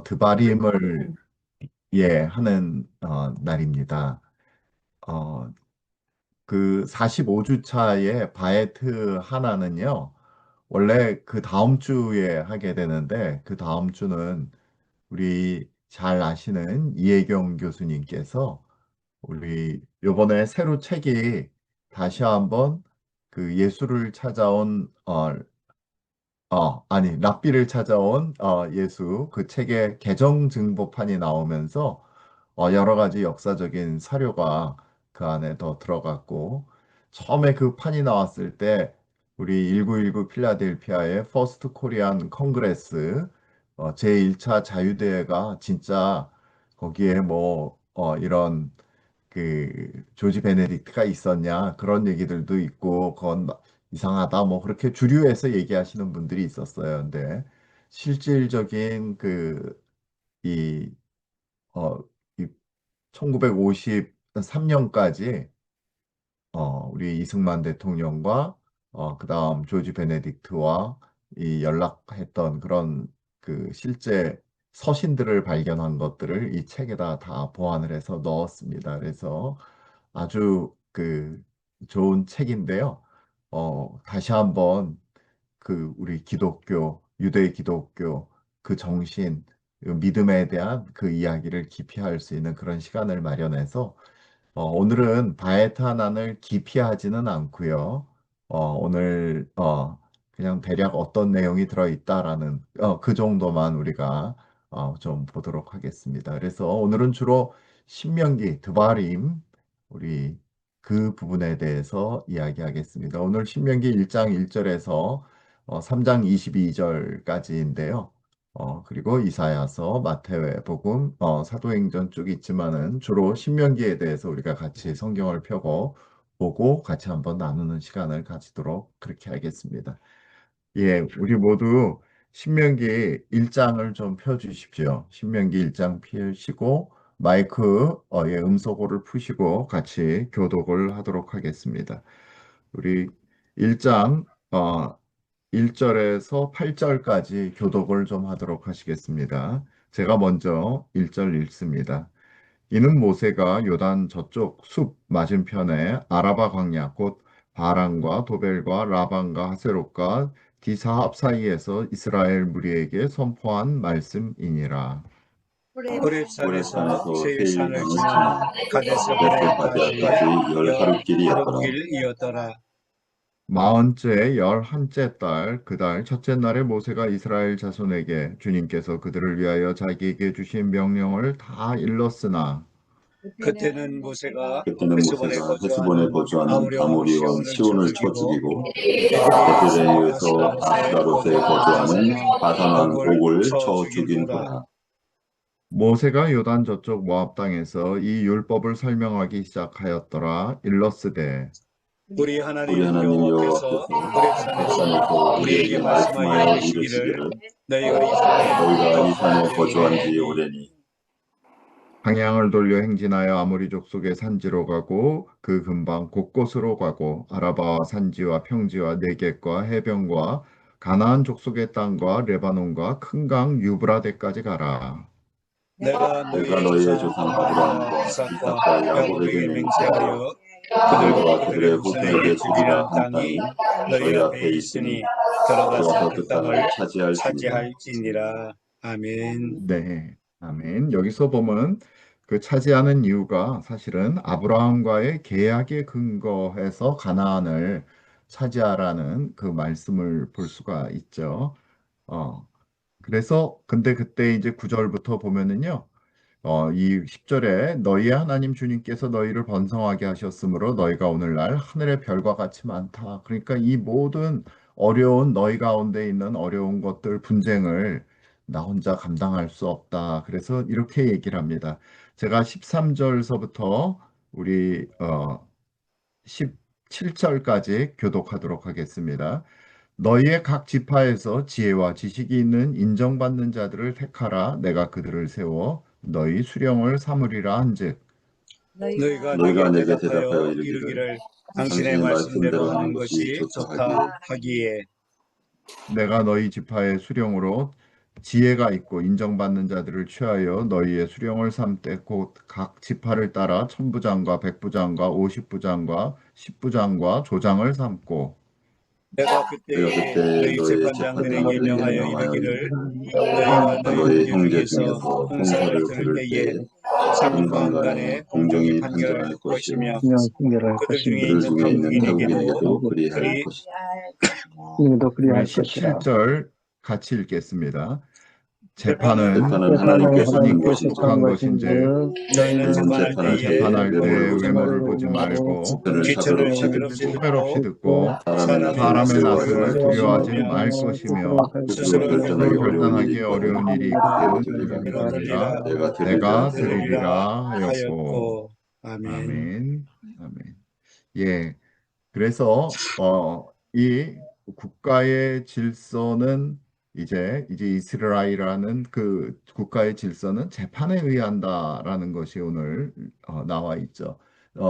드바림을 하는 날입니다. 어, 그 45주 차의 바에트 하나는요, 원래 그 다음 주에 하게 되는데, 그 다음 주는 우리 잘 아시는 이혜경 교수님께서 우리 요번에 새로 책이 다시 한번 그 예수를 찾아온 아니, 랍비를 찾아온 예수 그 책의 개정 증보판이 나오면서 여러 가지 역사적인 사료가 그 안에 더 들어갔고, 처음에 그 판이 나왔을 때 우리 1919 필라델피아의 퍼스트 코리안 컨그레스 제1차 자유대회가 진짜 거기에 뭐 이런 그 조지 베네딕트가 있었냐 그런 얘기들도 있고 그건 이상하다 뭐 그렇게 주류에서 얘기하시는 분들이 있었어요. 근데 실질적인 이, 이 1953년까지 우리 이승만 대통령과 그다음 조지 베네딕트와 이 연락했던 그런 그 실제 서신들을 발견한 것들을 이 책에다 다 보완을 해서 넣었습니다. 그래서 아주 그 좋은 책인데요. 다시 한번 그 우리 기독교, 유대 기독교 그 정신, 그 믿음에 대한 그 이야기를 깊이 할 수 있는 그런 시간을 마련해서 오늘은 바에타난을 기피하지는 않고요. 오늘 그냥 대략 어떤 내용이 들어있다라는 그 정도만 우리가 좀 보도록 하겠습니다. 그래서 오늘은 주로 신명기, 드바림 우리 그 부분에 대해서 이야기하겠습니다. 오늘 신명기 1장 1절에서 3장 22절까지인데요. 그리고 이사야서, 마태복음, 사도행전 쪽이 있지만은 주로 신명기에 대해서 우리가 같이 성경을 펴고 보고 같이 한번 나누는 시간을 가지도록 그렇게 하겠습니다. 예, 우리 모두 신명기 1장을 좀 펴주십시오. 신명기 1장 펴시고 마이크, 음소거를 푸시고 같이 교독을 하도록 하겠습니다. 우리 1장 1절에서 8절까지 교독을 좀 하도록 하시겠습니다. 제가 먼저 1절 읽습니다. 이는 모세가 요단 저쪽 숲 맞은편에 아라바 광야 곧 바란과 도벨과 라반과 하세롯과 디사합 사이에서 이스라엘 무리에게 선포한 말씀이니라. 호렙산에서 호렙산에서 세일산을 세일산을 지나 지나 가데스 가데스 바네아까지 바네아까지 열 열 하룻길이었더라. 하루길이었더라. 마흔째 열한째 달 그 달 첫째 날에 모세가 이스라엘 자손에게 주님께서 그들을 위하여 자기에게 주신 명령을 다 일렀으나 그때는 모세가 그때는 헤스본에 모세가 헤스본에 거주하는 거주하는 아모리 왕 아모리 왕 시온을 쳐 시온을 쳐 죽이고 죽이고 에드레이에서 에드레이에서 아스다롯에 거주하는 바산 왕 옥을 옥을 쳐 쳐 죽인 죽인 후라. 후라. 모세가 요단 저쪽 모압 땅에서 이 율법을 설명하기 시작하였더라. 일러스되 우리 우리 하나님 하나님 여호와께서 여호와께서 호렙산에서 햇산에서 우리에게 우리에게 말씀하여 말씀하여 이르시기를 이르시기를 너희가 이 산에 너희가 이 산에 거주한 지 거주한 지 오래니 오래니 방향을 돌려 행진하여 아모리 족속의 산지로 가고 그 근방 곳곳으로 가고 아라바와 산지와 평지와 네겝과 해변과 가나안 족속의 땅과 레바논과 큰 강 유브라데까지 가라. 내가 내가 너희 너희의 조상 조상 아브라함과 아브라함과 이삭과 이삭과 야곱에게 야곱에게 맹세하여 맹세하여 그들과 그들과 그들의 그들의 후손에게 후손에게 주리라 주리라 한 땅이 땅이 너희 너희 앞에 앞에 있으니 있으니 들어가서 들어가서 그 그 땅을 땅을 차지할지니라. 차지할지니라. 아멘. 네, 아멘. 여기서 보면 그 차지하는 이유가 사실은 아브라함과의 계약에 근거해서 가나안을 차지하라는 그 말씀을 볼 수가 있죠. 어, 그래서 근데 그때 이제 9절부터 보면은요. 이 10절에 너희의 하나님 주님께서 너희를 번성하게 하셨으므로 너희가 오늘날 하늘의 별과 같이 많다. 그러니까 이 모든 어려운 너희 가운데 있는 어려운 것들 분쟁을 나 혼자 감당할 수 없다. 그래서 이렇게 얘기를 합니다. 제가 13절서부터 우리 17절까지 교독하도록 하겠습니다. 너희의 각 지파에서 지혜와 지식이 있는 인정받는 자들을 택하라. 내가 그들을 세워 너희 수령을 삼으리라 한즉 너희가 내게 너희가 내게 대답하여 대답하여 이르기를 이르기를 당신의 당신의 말씀대로 말씀대로 하는 하는 것이 것이 좋다 좋다 하기에 하기에 내가 너희 지파의 수령으로 지혜가 있고 인정받는 자들을 취하여 너희의 수령을 삼되 곧 각 지파를 따라 천부장과 백부장과 오십부장과 십부장과 조장을 삼고 내가 내가 그때 그때 너희 너희 재판장들에게 재판장들에게 명하여 명하여 이르기를 너희가 너희가 너희 너희 형제 형제 중에서 중에서 형사를 형사를 들을 들을 때에 때 상관간에 상관간에 공정히 공정히 판결할 판결할 것이요 것이며 그냥 순결할 그들 중에 것이며 그들 있는 중에 있는 태국인에게도 태국인에게도 그리할 그리 것이다. 이도 우리 그리할 것이라. 17절 같이 읽겠습니다. 재판은 재판은 재판은 재판은 하나님께서 한 하나님께서 하나님께서 것인지 정한 한 것인즉 것인즉 너희는 너희는 너희는 재판할 재판할 때에 때에 재판할 때 외모를 보지 외모를 말고 보지 말고 귀천을 귀천을 사그럽이 사그럽시 듣고 차별없이 듣고 듣고 사람의 낯을 사람의 낯을 두려워하지 두려워하지 마시며 말 것이며 스스로 결단하기 스스로 어려운 일이 결단하기 있거든 어려운 일이 내가 있거든 들으리라 들으리라 내가 내가 들으리라 들으리라 하였고 하였고 아멘. 아멘 아멘. 예, 그래서 이 국가의 질서는 이제 이스라엘이라는 그 국가의 질서는 재판에 의한다라는 것이 오늘 나와 있죠.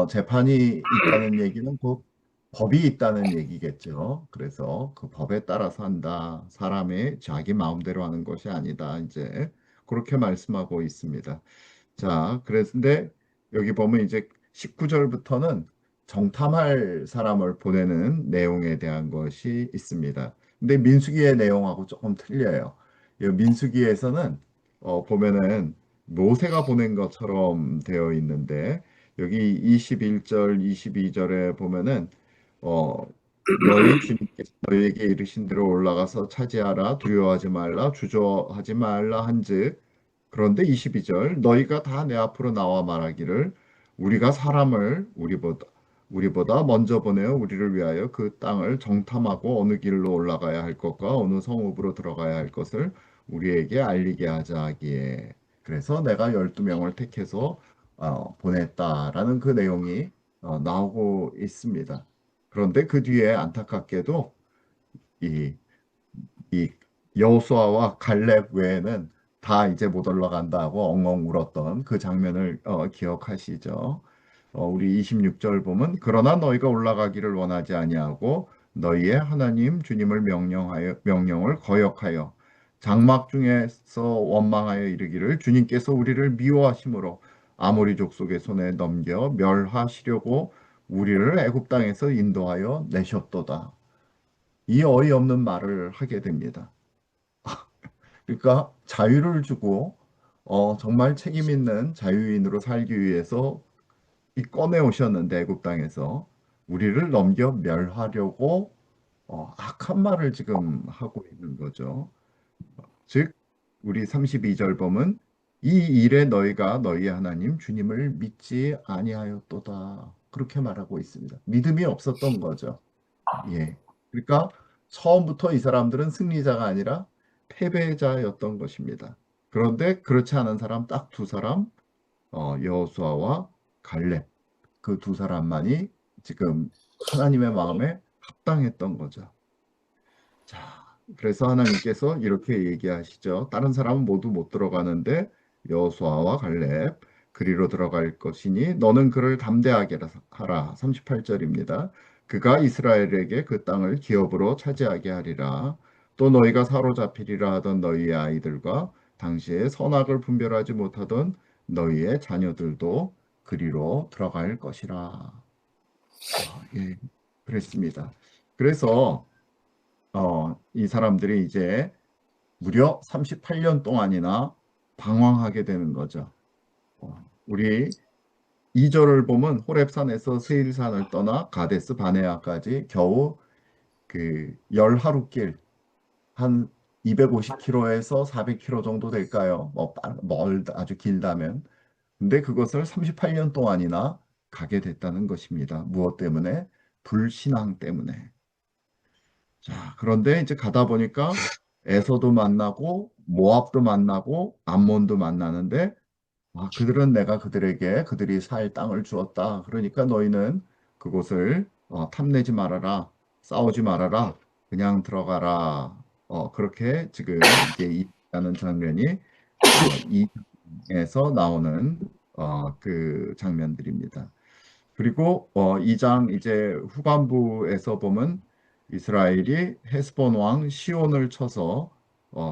재판이 있다는 얘기는 곧 법이 있다는 얘기겠죠. 그래서 그 법에 따라서 한다. 사람의 자기 마음대로 하는 것이 아니다. 이제 그렇게 말씀하고 있습니다. 자, 그런데 여기 보면 이제 19절부터는 정탐할 사람을 보내는 내용에 대한 것이 있습니다. 근데 민수기의 내용하고 조금 틀려요. 이 민수기에서는 보면은 모세가 보낸 것처럼 되어 있는데 여기 21절, 22절에 보면은 어, 너희 주님께서 너희에게 이르신 대로 올라가서 차지하라 두려워하지 말라 주저하지 말라 한즉 그런데 22절 너희가 다 내 앞으로 나와 말하기를 우리가 사람을 우리보다 먼저 보내어 우리를 위하여 그 땅을 정탐하고 어느 길로 올라가야 할 것과 어느 성읍으로 들어가야 할 것을 우리에게 알리게 하자 하기에 그래서 내가 12명을 택해서 보냈다라는 그 내용이 나오고 있습니다. 그런데 그 뒤에 안타깝게도 이 이 여호수아와 갈렙 외에는 다 이제 못 올라간다고 엉엉 울었던 그 장면을 기억하시죠? 우리 26절 보면 그러나 너희가 올라가기를 원하지 아니하고 너희의 하나님 주님을 명령을 거역하여 장막 중에서 원망하여 이르기를 주님께서 우리를 미워하심으로 아모리 족속의 손에 넘겨 멸하시려고 우리를 애굽 땅에서 인도하여 내셨도다. 이 어이없는 말을 하게 됩니다. 그러니까 자유를 주고 정말 책임 있는 자유인으로 살기 위해서 이 꺼내 오셨는데 애굽 땅에서 우리를 넘겨 멸하려고 악한 말을 지금 하고 있는 거죠. 즉 우리 32절 보면 이 일에 너희가 너희 하나님 주님을 믿지 아니하였도다. 그렇게 말하고 있습니다. 믿음이 없었던 거죠. 예. 그러니까 처음부터 이 사람들은 승리자가 아니라 패배자였던 것입니다. 그런데 그렇지 않은 사람 딱 두 사람, 여호수아와 갈렙 그 두 사람만이 지금 하나님의 마음에 합당했던 거죠. 자, 그래서 하나님께서 이렇게 얘기하시죠. 다른 사람은 모두 못 들어가는데 여호수아와 갈렙 그리로 들어갈 것이니 너는 그를 담대하게 하라. 38절입니다. 그가 이스라엘에게 그 땅을 기업으로 차지하게 하리라. 또 너희가 사로잡히리라 하던 너희의 아이들과 당시에 선악을 분별하지 못하던 너희의 자녀들도 그리로 들어갈 것이라. 예, 그랬습니다. 그래서 이 사람들이 이제 무려 38년 동안이나 방황하게 되는 거죠. 우리 2절을 보면 호렙산에서 세일산을 떠나 가데스 바네아까지 겨우 그 열하루길 한 250km에서 400km 정도 될까요? 아주 길다면. 근데 그것을 38년 동안이나 가게 됐다는 것입니다. 무엇 때문에? 불신앙 때문에. 자, 그런데 이제 가다 보니까 에서도 만나고 모압도 만나고 암몬도 만나는데 그들은 내가 그들에게 그들이 살 땅을 주었다. 그러니까 너희는 그곳을 탐내지 말아라. 싸우지 말아라. 그냥 들어가라. 그렇게 지금 이제 이라는 장면이 이에서 나오는 그 장면들입니다. 그리고 2장 이제 후반부에서 보면 이스라엘이 헤스본 왕 시온을 쳐서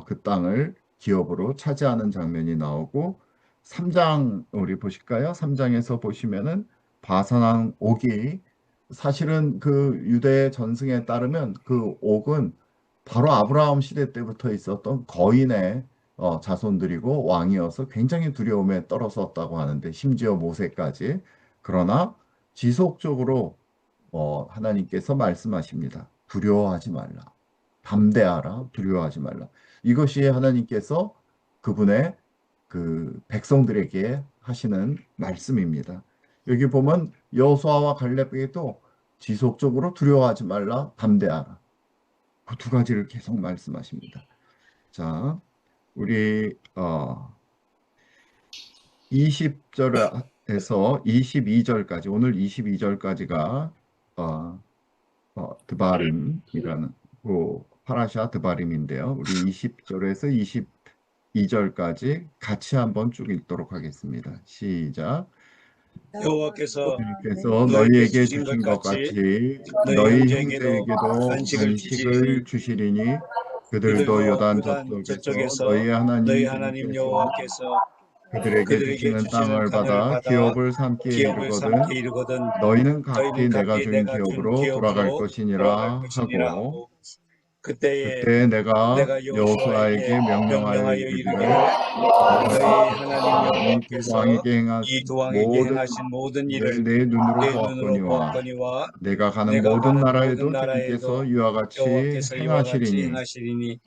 그 땅을 기업으로 차지하는 장면이 나오고 3장 우리 보실까요? 3장에서 보시면은 바산왕 옥이 사실은 그 유대 전승에 따르면 그 옥은 바로 아브라함 시대 때부터 있었던 거인의 자손들이고 왕이어서 굉장히 두려움에 떨었었다고 하는데 심지어 모세까지. 그러나 지속적으로 하나님께서 말씀하십니다. 두려워하지 말라. 담대하라. 두려워하지 말라. 이것이 하나님께서 그분의 그 백성들에게 하시는 말씀입니다. 여기 보면 여호수아와 갈렙에게도 지속적으로 두려워하지 말라. 담대하라. 그 두 가지를 계속 말씀하십니다. 자, 우리 20절에서 22절까지 오늘 22절까지가 드바림이라는 그 파라샤 드바림인데요. 우리 20절에서 22절까지 같이 한번 쭉 읽도록 하겠습니다. 시작. 여호와께서 그래서 너희에게 너희에게 주신 주신 것 것 같이 너희 너희 형제에게도 형제에게도 간식을 주시리니 그들도 그들도 요단 요단 저쪽에서 저쪽에서 너희 너희 하나님 하나님 주님께서 여호와께서 그들에게 그들에게 주시는 주시는 땅을 땅을 받아 받아 기업을 삼기에 기업을 이르거든 삼게 이르거든 너희는 너희는 각기 내가 각기 준 내가 준 기업으로 돌아갈 기업으로 돌아갈 것이니라 것이니라 하고 하고 그때에 그때 내가 내가 여호수아에게 여호수아에게 명령하여 명령하여 이르기를 이르기를 너희 하나님 여호와께서 이 두 왕에게 모든 행하신 모든 일을 일을 내 눈으로 내 눈으로 보았거니와 보았거니와 내가 가는 내가 모든 가는 모든 나라에도 주님께서 나라에도 이와 같이 여호와께서 이와 같이 행하시리니 행하시리니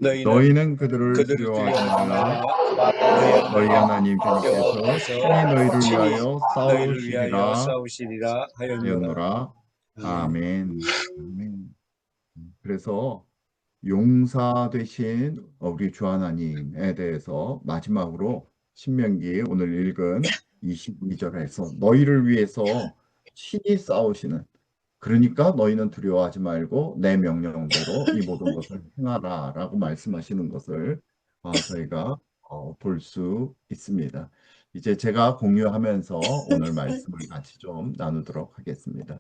너희는 너희는 그들을 그들을 두려워하지 두려워하지 말라. 말라. 너희 하나님 주님께서 여호와께서 친히 너희를 친히 위하여 너희를 위하여 싸우시리라 싸우시리라 하였노라. 하였노라. 아멘. 아멘. 아멘. 그래서 용사 되신 우리 주 하나님에 대해서 마지막으로 신명기 오늘 읽은 22절에서 너희를 위해서 친히 싸우시는, 그러니까 너희는 두려워하지 말고 내 명령대로 이 모든 것을 행하라 라고 말씀하시는 것을 저희가 볼 수 있습니다. 이제 제가 공유하면서 오늘 말씀을 같이 좀 나누도록 하겠습니다.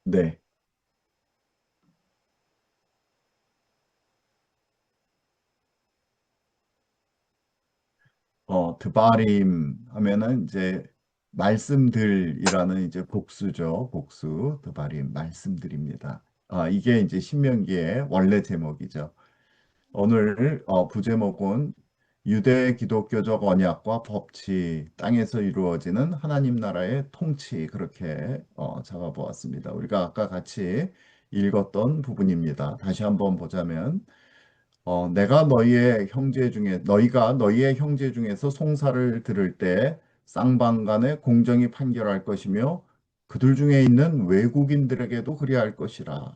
네. 드바림 하면은 이제 말씀들이라는 이제 복수죠. 복수, 드바림, 말씀들입니다. 이게 이제 신명기의 원래 제목이죠. 오늘 부제목은 유대 기독교적 언약과 법치, 땅에서 이루어지는 하나님 나라의 통치, 그렇게 잡아보았습니다. 우리가 아까 같이 읽었던 부분입니다. 다시 한번 보자면 너희가 너희의 형제 중에서 송사를 들을 때 쌍방간에 공정히 판결할 것이며 그들 중에 있는 외국인들에게도 그리할 것이라.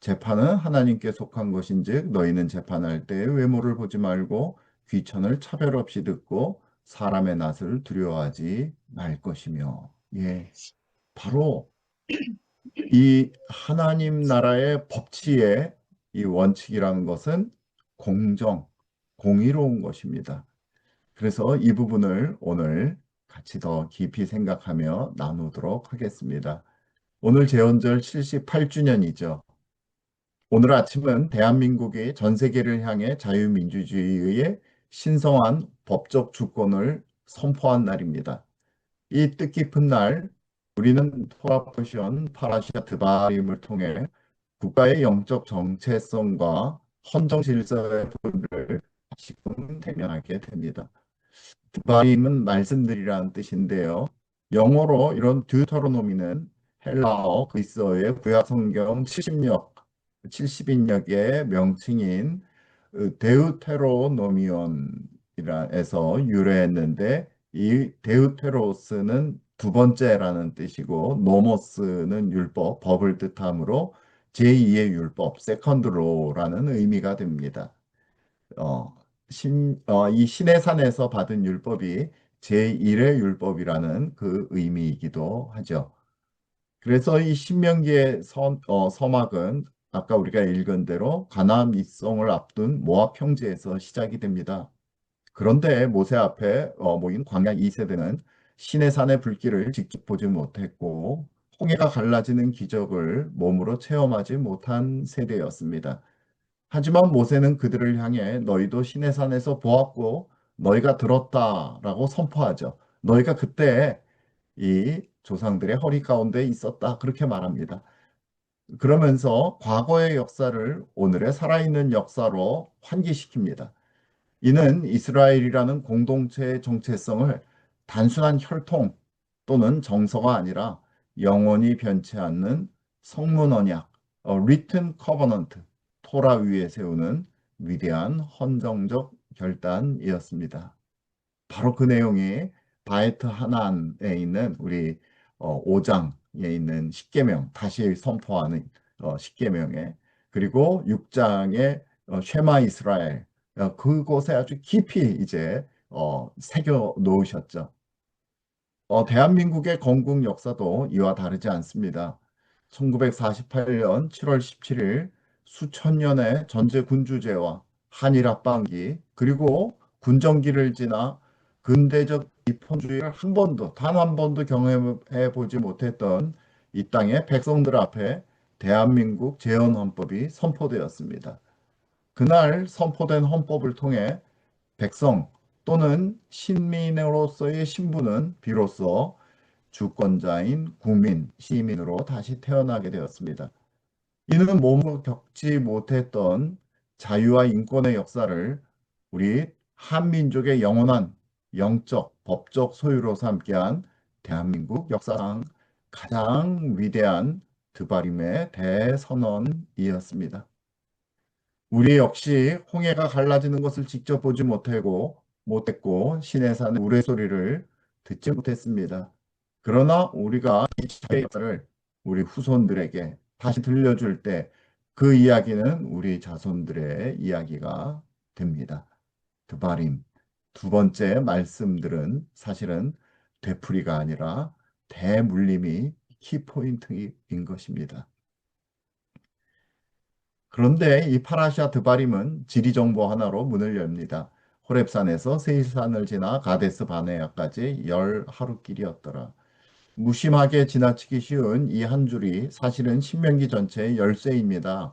재판은 하나님께 속한 것인즉 너희는 재판할 때에 외모를 보지 말고 귀천을 차별 없이 듣고 사람의 낯을 두려워하지 말 것이며. 예, 바로 이 하나님 나라의 법치의 이 원칙이라는 것은 공정, 공의로운 것입니다. 그래서 이 부분을 오늘 같이 더 깊이 생각하며 나누도록 하겠습니다. 오늘 제헌절 78주년이죠. 오늘 아침은 대한민국이 전 세계를 향해 자유민주주의의 신성한 법적 주권을 선포한 날입니다. 이 뜻깊은 날, 우리는 토라포션 파라샤 드바림을 통해 국가의 영적 정체성과 헌정 질서의 도를 다시금 대면하게 됩니다. 드바림은 말씀들이라는 뜻인데요. 영어로 이런 듀터로노미는 헬라어, 그리스어의 구약 성경 70인역의 명칭인 데우테로노미온이라에서 유래했는데 이 데우테로스는 두 번째라는 뜻이고 노모스는 율법, 법을 뜻하므로 제2의 율법, 세컨드로라는 의미가 됩니다. 이 신의 산에서 받은 율법이 제1의 율법이라는 그 의미이기도 하죠. 그래서 이 신명기의 서막은 아까 우리가 읽은 대로 가나안 입성을 앞둔 모압 평지에서 시작이 됩니다. 그런데 모세 앞에 모인 광야 2세대는 신의 산의 불길을 직접 보지 못했고 홍해가 갈라지는 기적을 몸으로 체험하지 못한 세대였습니다. 하지만 모세는 그들을 향해 너희도 신의 산에서 보았고 너희가 들었다라고 선포하죠. 너희가 그때 이 조상들의 허리 가운데 있었다. 그렇게 말합니다. 그러면서 과거의 역사를 오늘의 살아있는 역사로 환기시킵니다. 이는 이스라엘이라는 공동체의 정체성을 단순한 혈통 또는 정서가 아니라 영원히 변치 않는 성문 언약, written covenant, 토라 위에 세우는 위대한 헌정적 결단이었습니다. 바로 그 내용이 바에트 하난에 있는 우리 5장에 있는 십계명, 다시 선포하는 십계명에, 그리고 6장의 쉐마 이스라엘, 그곳에 아주 깊이 이제 새겨 놓으셨죠. 대한민국의 건국 역사도 이와 다르지 않습니다. 1948년 7월 17일 수천 년의 전제 군주제와 한일 합방기 그리고 군정기를 지나 근대적 입헌주의를 단 한 번도 경험해 보지 못했던 이 땅의 백성들 앞에 대한민국 재헌헌법이 선포되었습니다. 그날 선포된 헌법을 통해 백성 또는 신민으로서의 신분은 비로소 주권자인 국민, 시민으로 다시 태어나게 되었습니다. 이는 몸으로 겪지 못했던 자유와 인권의 역사를 우리 한민족의 영원한 영적, 법적 소유로 삼게 한 대한민국 역사상 가장 위대한 드바림의 대선언이었습니다. 우리 역시 홍해가 갈라지는 것을 직접 보지 못했고 신의 산의 우레소리를 듣지 못했습니다. 그러나 우리가 이 역사를 우리 후손들에게 다시 들려줄 때 그 이야기는 우리 자손들의 이야기가 됩니다. 드바림. 두 번째 말씀들은 사실은 되풀이가 아니라 대물림이 키포인트인 것입니다. 그런데 이 파라샤 드바림은 지리정보 하나로 문을 엽니다. 호렙산에서 세일산을 지나 가데스 바네아까지 10하루길이었더라. 무심하게 지나치기 쉬운 이 한 줄이 사실은 신명기 전체의 열쇠입니다.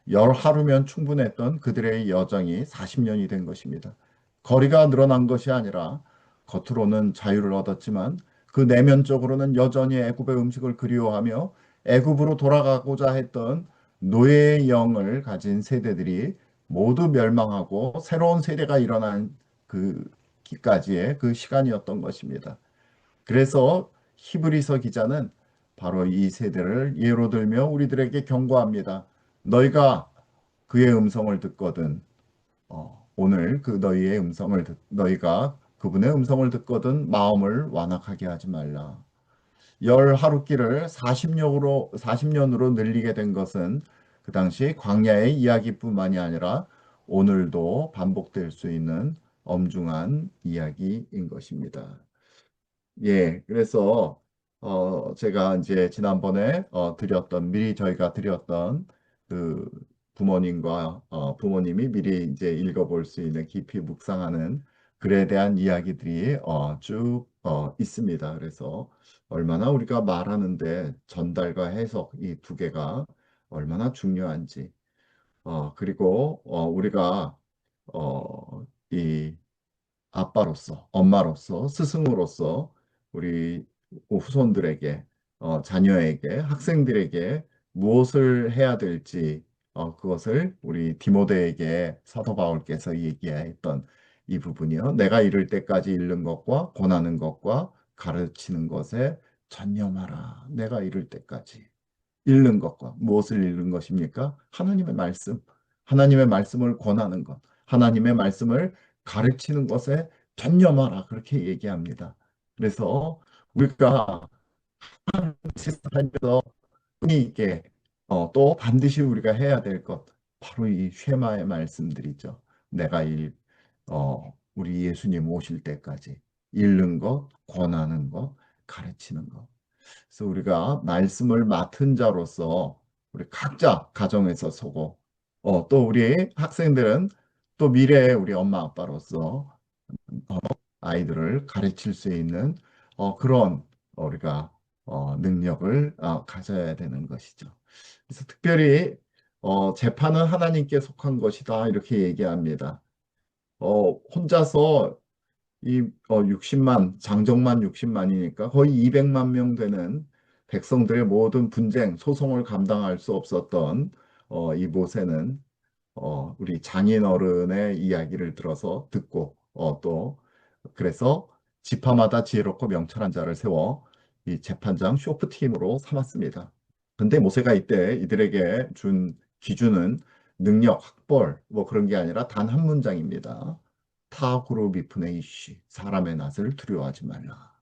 10하루면 충분했던 그들의 여정이 40년이 된 것입니다. 거리가 늘어난 것이 아니라 겉으로는 자유를 얻었지만 그 내면적으로는 여전히 애굽의 음식을 그리워하며 애굽으로 돌아가고자 했던 노예의 영을 가진 세대들이 모두 멸망하고 새로운 세대가 일어난 그 기까지의 그 시간이었던 것입니다. 그래서 히브리서 기자는 바로 이 세대를 예로 들며 우리들에게 경고합니다. 너희가 그의 음성을 듣거든 오늘 그 너희가 그분의 음성을 듣거든 마음을 완악하게 하지 말라. 10하루길을 40년으로 늘리게 된 것은 그 당시 광야의 이야기뿐만이 아니라 오늘도 반복될 수 있는 엄중한 이야기인 것입니다. 예, 그래서 제가 이제 지난번에 미리 저희가 드렸던 그 부모님이 미리 이제 읽어볼 수 있는 깊이 묵상하는 글에 대한 이야기들이 쭉 있습니다. 그래서 얼마나 우리가 말하는데 전달과 해석 이 두 개가 얼마나 중요한지 그리고 우리가 이 아빠로서, 엄마로서, 스승으로서 우리 후손들에게, 자녀에게, 학생들에게 무엇을 해야 될지 그것을 우리 디모데에게 사도 바울께서 얘기했던 이 부분이요. 내가 이를 때까지 읽는 것과 권하는 것과 가르치는 것에 전념하라. 내가 이를 때까지. 읽는 것과 무엇을 읽는 것입니까? 하나님의 말씀. 하나님의 말씀을 권하는 것. 하나님의 말씀을 가르치는 것에 전념하라. 그렇게 얘기합니다. 그래서 우리가 살면서 흔히 있게 또 반드시 우리가 해야 될 것. 바로 이 쉐마의 말씀들이죠. 내가 우리 예수님 오실 때까지 읽는 것, 권하는 것, 가르치는 것. 그래서 우리가 말씀을 맡은 자로서 우리 각자 가정에서 서고 또 우리 학생들은 또 미래의 우리 엄마 아빠로서 아이들을 가르칠 수 있는 그런 우리가 능력을 가져야 되는 것이죠. 그래서 특별히 재판은 하나님께 속한 것이다 이렇게 얘기합니다. 혼자서 이 60만 장정만 60만이니까 거의 200만 명 되는 백성들의 모든 분쟁, 소송을 감당할 수 없었던 이 모세는 우리 장인 어른의 이야기를 들어서 듣고 또 그래서 지파마다 지혜롭고 명철한 자를 세워 이 재판장 쇼프팀으로 삼았습니다. 근데 모세가 이때 이들에게 준 기준은 능력, 학벌 뭐 그런 게 아니라 단 한 문장입니다. 타고로 미프네 이씨 사람의 낯을 두려워하지 말라.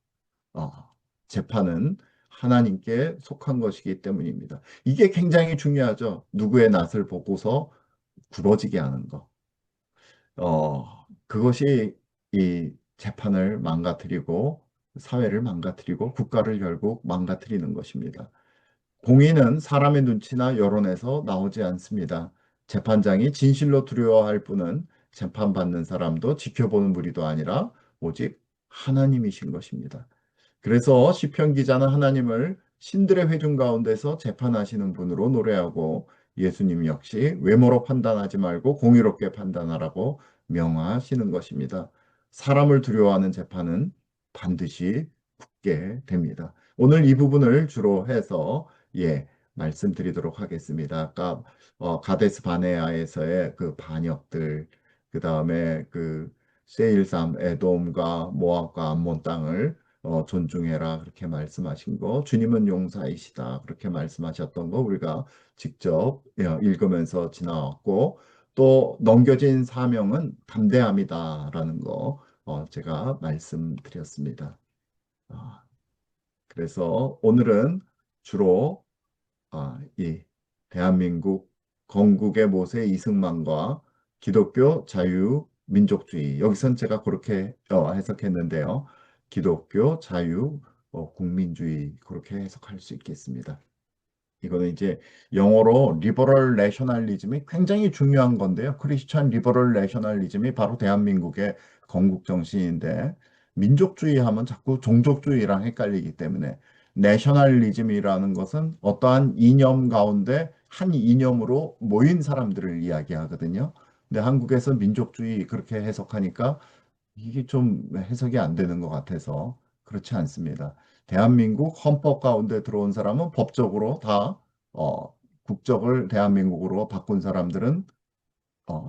어, 재판은 하나님께 속한 것이기 때문입니다. 이게 굉장히 중요하죠. 누구의 낯을 보고서 굽어지게 하는 것. 그것이 이 재판을 망가뜨리고 사회를 망가뜨리고 국가를 결국 망가뜨리는 것입니다. 공의는 사람의 눈치나 여론에서 나오지 않습니다. 재판장이 진실로 두려워할 분은 재판받는 사람도 지켜보는 무리도 아니라 오직 하나님이신 것입니다. 그래서 시편 기자는 하나님을 신들의 회중 가운데서 재판하시는 분으로 노래하고 예수님 역시 외모로 판단하지 말고 공의롭게 판단하라고 명하시는 것입니다. 사람을 두려워하는 재판은 반드시 붙게 됩니다. 오늘 이 부분을 주로 해서 말씀드리도록 하겠습니다. 아까 가데스 바네아에서의 그 반역들, 그 다음에 그 세일삼 에돔과 모압과 암몬 땅을 존중해라 그렇게 말씀하신 거, 주님은 용사이시다 그렇게 말씀하셨던 거 우리가 직접 읽으면서 지나왔고 또 넘겨진 사명은 담대함이다라는 거 제가 말씀드렸습니다. 아, 그래서 오늘은 주로 이 대한민국 건국의 모세 이승만과 기독교 자유민족주의 여기선 제가 그렇게 해석했는데요. 기독교 자유 국민주의 그렇게 해석할 수 있겠습니다. 이거는 이제 영어로 리버럴 내셔널리즘이 굉장히 중요한 건데요. 크리스천 리버럴 내셔널리즘이 바로 대한민국의 건국 정신인데 민족주의 하면 자꾸 종족주의랑 헷갈리기 때문에 내셔널리즘이라는 것은 어떠한 이념 가운데 한 이념으로 모인 사람들을 이야기하거든요. 근데 한국에서 민족주의 그렇게 해석하니까 이게 좀 해석이 안 되는 것 같아서 그렇지 않습니다. 대한민국 헌법 가운데 들어온 사람은 법적으로 다 국적을 대한민국으로 바꾼 사람들은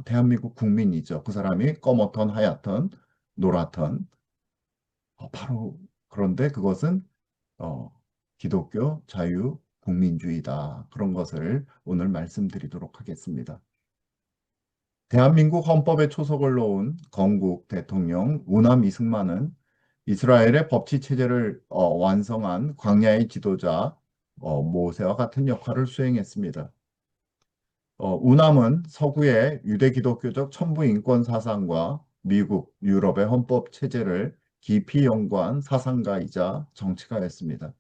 대한민국 국민이죠. 그 사람이 검었던 하얗던 노랗던 바로 그런데 그것은 어, 기독교 자유 국민주의다. 그런 것을 오늘 말씀드리도록 하겠습니다. 대한민국 헌법에 초석을 놓은 건국 대통령 우남 이승만은 이스라엘의 법치 체제를 완성한 광야의 지도자 모세와 같은 역할을 수행했습니다. 우남은 서구의 유대 기독교적 천부 인권 사상과 미국, 유럽의 헌법 체제를 깊이 연구한 사상가이자 정치가였습니다.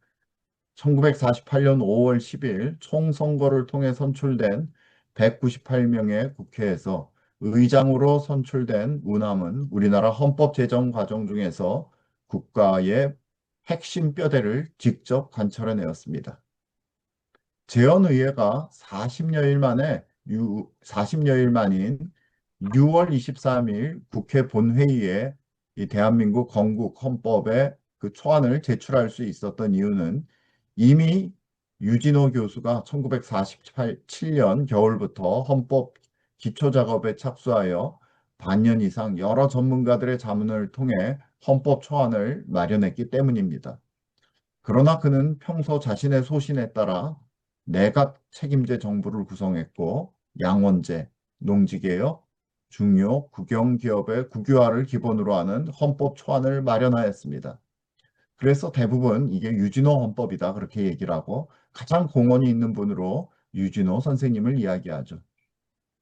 1948년 5월 10일 총선거를 통해 선출된 198명의 국회에서 의장으로 선출된 우남은 우리나라 헌법 제정 과정 중에서 국가의 핵심 뼈대를 직접 관철해내었습니다. 재헌의회가 40여일 만인 6월 23일 국회 본회의에 이 대한민국 건국 헌법의 그 초안을 제출할 수 있었던 이유는 이미 유진호 교수가 1947년 겨울부터 헌법 기초 작업에 착수하여 반년 이상 여러 전문가들의 자문을 통해 헌법 초안을 마련했기 때문입니다. 그러나 그는 평소 자신의 소신에 따라 내각 책임제 정부를 구성했고 양원제, 농지개혁, 중요 국영기업의 국유화를 기본으로 하는 헌법 초안을 마련하였습니다. 그래서 대부분 이게 유진호 헌법이다 그렇게 얘기를 하고 가장 공헌이 있는 분으로 유진호 선생님을 이야기하죠.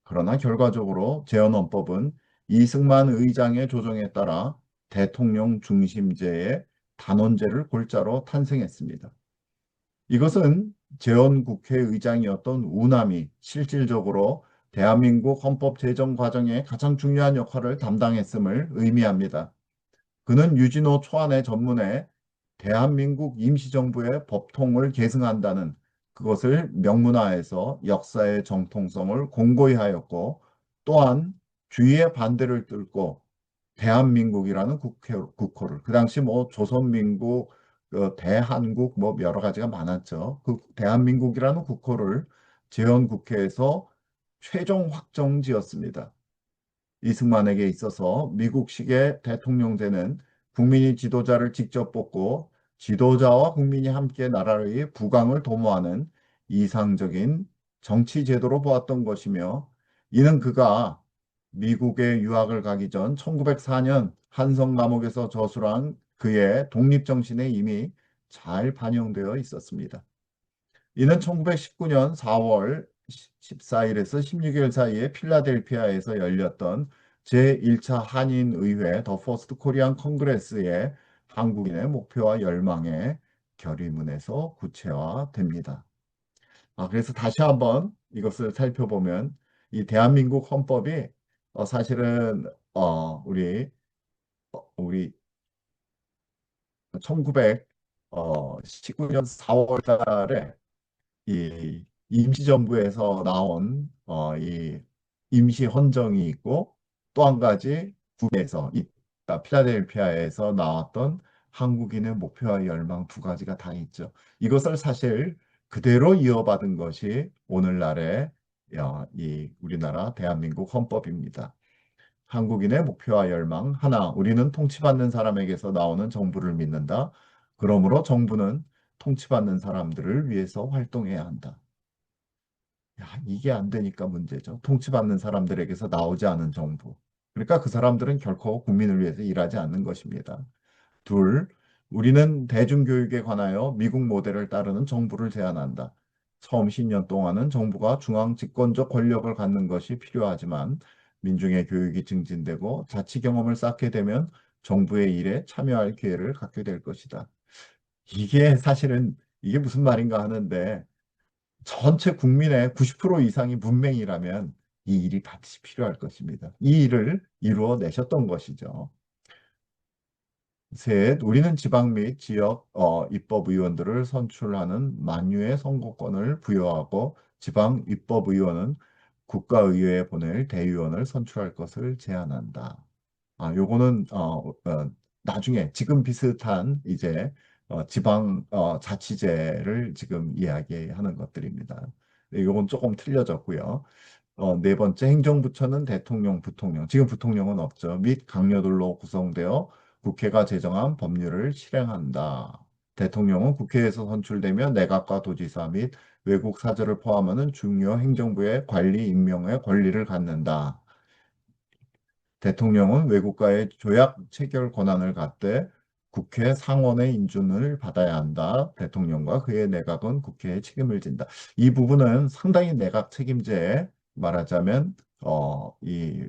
그러나 결과적으로 재헌헌법은 이승만 의장의 조정에 따라 대통령 중심제의 단원제를 골자로 탄생했습니다. 이것은 재헌국회의장이었던 우남이 실질적으로 대한민국 헌법 제정 과정에 가장 중요한 역할을 담당했음을 의미합니다. 그는 유진호 초안의 전문에 대한민국 임시정부의 법통을 계승한다는 그것을 명문화해서 역사의 정통성을 공고히 하였고, 또한 주위의 반대를 뚫고 대한민국이라는 국호를, 그 당시 뭐 조선민국, 대한국 뭐 여러 가지가 많았죠. 그 대한민국이라는 국호를 재헌국회에서 최종 확정지었습니다. 이승만에게 있어서 미국식의 대통령제는 국민이 지도자를 직접 뽑고 지도자와 국민이 함께 나라의 부강을 도모하는 이상적인 정치 제도로 보았던 것이며, 이는 그가 미국에 유학을 가기 전 1904년 한성 감옥에서 저술한 그의 독립정신에 이미 잘 반영되어 있었습니다. 이는 1919년 4월 14일에서 16일 사이에 필라델피아에서 열렸던 제1차 한인의회 더 퍼스트 코리안 컨그레스의 한국인의 목표와 열망의 결의문에서 구체화됩니다. 그래서 다시 한번 이것을 살펴보면 이 대한민국 헌법이 사실은 우리 1919년 4월 달에 이 임시정부에서 나온 이 임시 헌정이 있고, 또 한 가지 국내에서 필라델피아에서 나왔던 한국인의 목표와 열망 두 가지가 다 있죠. 이것을 사실 그대로 이어받은 것이 오늘날의 이 우리나라 대한민국 헌법입니다. 한국인의 목표와 열망 하나, 우리는 통치받는 사람에게서 나오는 정부를 믿는다. 그러므로 정부는 통치받는 사람들을 위해서 활동해야 한다. 이게 안 되니까 문제죠. 통치받는 사람들에게서 나오지 않은 정부. 그러니까 그 사람들은 결코 국민을 위해서 일하지 않는 것입니다. 둘, 우리는 대중교육에 관하여 미국 모델을 따르는 정부를 제안한다. 처음 10년 동안은 정부가 중앙 집권적 권력을 갖는 것이 필요하지만 민중의 교육이 증진되고 자치 경험을 쌓게 되면 정부의 일에 참여할 기회를 갖게 될 것이다. 이게 사실은 이게 무슨 말인가 하는데, 전체 국민의 90% 이상이 문맹이라면 이 일이 반드시 필요할 것입니다. 이 일을 이루어내셨던 것이죠. 셋, 우리는 지방 및 지역 입법의원들을 선출하는 만유의 선거권을 부여하고 지방 입법의원은 국가의회에 보낼 대의원을 선출할 것을 제안한다. 요거는 나중에 지금 비슷한 이제 지방 자치제를 지금 이야기하는 것들입니다. 요건 조금 틀려졌고요. 네 번째, 행정부처는 대통령, 부통령, 지금 부통령은 없죠. 및 강요들로 구성되어 국회가 제정한 법률을 실행한다. 대통령은 국회에서 선출되며 내각과 도지사 및 외국 사절을 포함하는 중요 행정부의 관리 임명의 권리를 갖는다. 대통령은 외국과의 조약 체결 권한을 갖되 국회 상원의 인준을 받아야 한다. 대통령과 그의 내각은 국회에 책임을 진다. 이 부분은 상당히 내각 책임제에 말하자면 이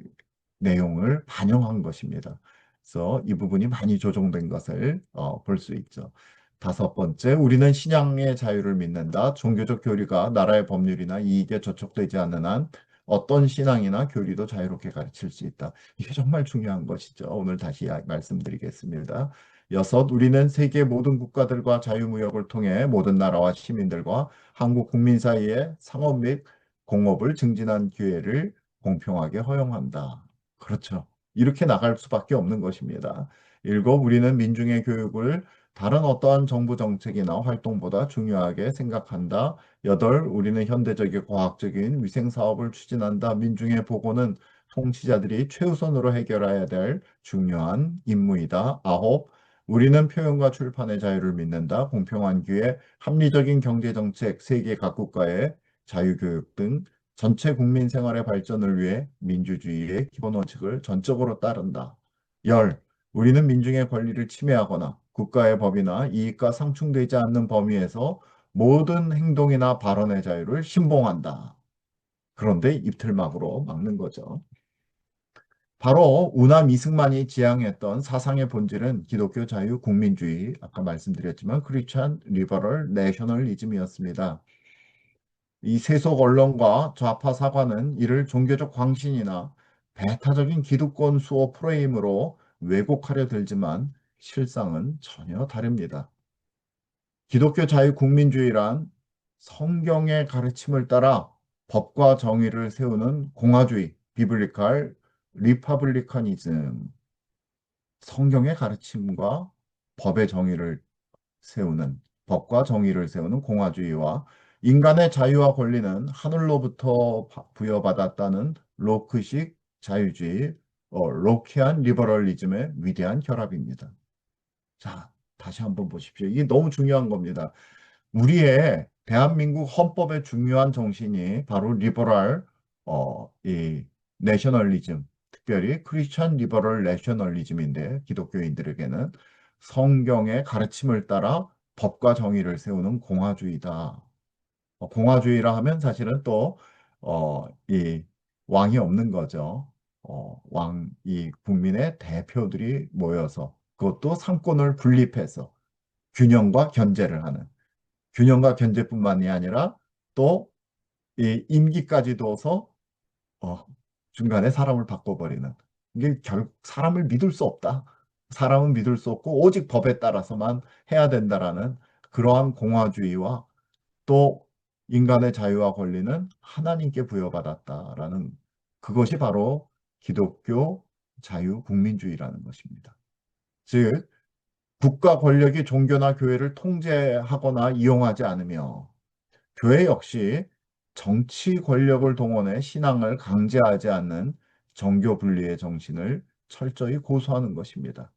내용을 반영한 것입니다. 그래서 이 부분이 많이 조정된 것을 볼 수 있죠. 다섯 번째, 우리는 신앙의 자유를 믿는다. 종교적 교리가 나라의 법률이나 이익에 저촉되지 않는 한 어떤 신앙이나 교리도 자유롭게 가르칠 수 있다. 이게 정말 중요한 것이죠. 오늘 다시 말씀드리겠습니다. 여섯, 우리는 세계 모든 국가들과 자유무역을 통해 모든 나라와 시민들과 한국 국민 사이에 상업 및 공업을 증진한 기회를 공평하게 허용한다. 그렇죠. 이렇게 나갈 수밖에 없는 것입니다. 일곱, 우리는 민중의 교육을 다른 어떠한 정부 정책이나 활동보다 중요하게 생각한다. 여덟, 우리는 현대적이고 과학적인 위생 사업을 추진한다. 민중의 보고는 통치자들이 최우선으로 해결해야 될 중요한 임무이다. 아홉, 우리는 표현과 출판의 자유를 믿는다. 공평한 기회, 합리적인 경제 정책, 세계 각국가의 자유교육 등 전체 국민 생활의 발전을 위해 민주주의의 기본 원칙을 전적으로 따른다. 열, 우리는 민중의 권리를 침해하거나 국가의 법이나 이익과 상충되지 않는 범위에서 모든 행동이나 발언의 자유를 신봉한다. 그런데 입틀막으로 막는 거죠. 바로 우남 이승만이 지향했던 사상의 본질은 기독교 자유 국민주의, 아까 말씀드렸지만 크리스천 리버럴 내셔널리즘이었습니다. 이 세속 언론과 좌파 사관은 이를 종교적 광신이나 배타적인 기득권 수호 프레임으로 왜곡하려 들지만 실상은 전혀 다릅니다. 기독교 자유국민주의란 성경의 가르침을 따라 법과 정의를 세우는 공화주의, 비블리칼 리퍼블리카니즘, 성경의 가르침과 법의 정의를 세우는, 법과 정의를 세우는 공화주의와 인간의 자유와 권리는 하늘로부터 부여받았다는 로크식 자유주의, 로키안 리버럴리즘의 위대한 결합입니다. 자, 다시 한번 보십시오. 이게 너무 중요한 겁니다. 우리의 대한민국 헌법의 중요한 정신이 바로 리버럴, 이 내셔널리즘, 특별히 크리스천 리버럴 내셔널리즘인데, 기독교인들에게는 성경의 가르침을 따라 법과 정의를 세우는 공화주의다. 공화주의라 하면 사실은 또, 이 왕이 없는 거죠. 이 국민의 대표들이 모여서 그것도 상권을 분립해서 균형과 견제를 하는, 균형과 견제뿐만이 아니라 또 이 임기까지 둬서 어, 중간에 사람을 바꿔버리는, 이게 결국 사람을 믿을 수 없다. 사람은 믿을 수 없고 오직 법에 따라서만 해야 된다라는 그러한 공화주의와 또 인간의 자유와 권리는 하나님께 부여받았다라는, 그것이 바로 기독교 자유국민주의라는 것입니다. 즉 국가 권력이 종교나 교회를 통제하거나 이용하지 않으며 교회 역시 정치 권력을 동원해 신앙을 강제하지 않는 정교 분리의 정신을 철저히 고수하는 것입니다.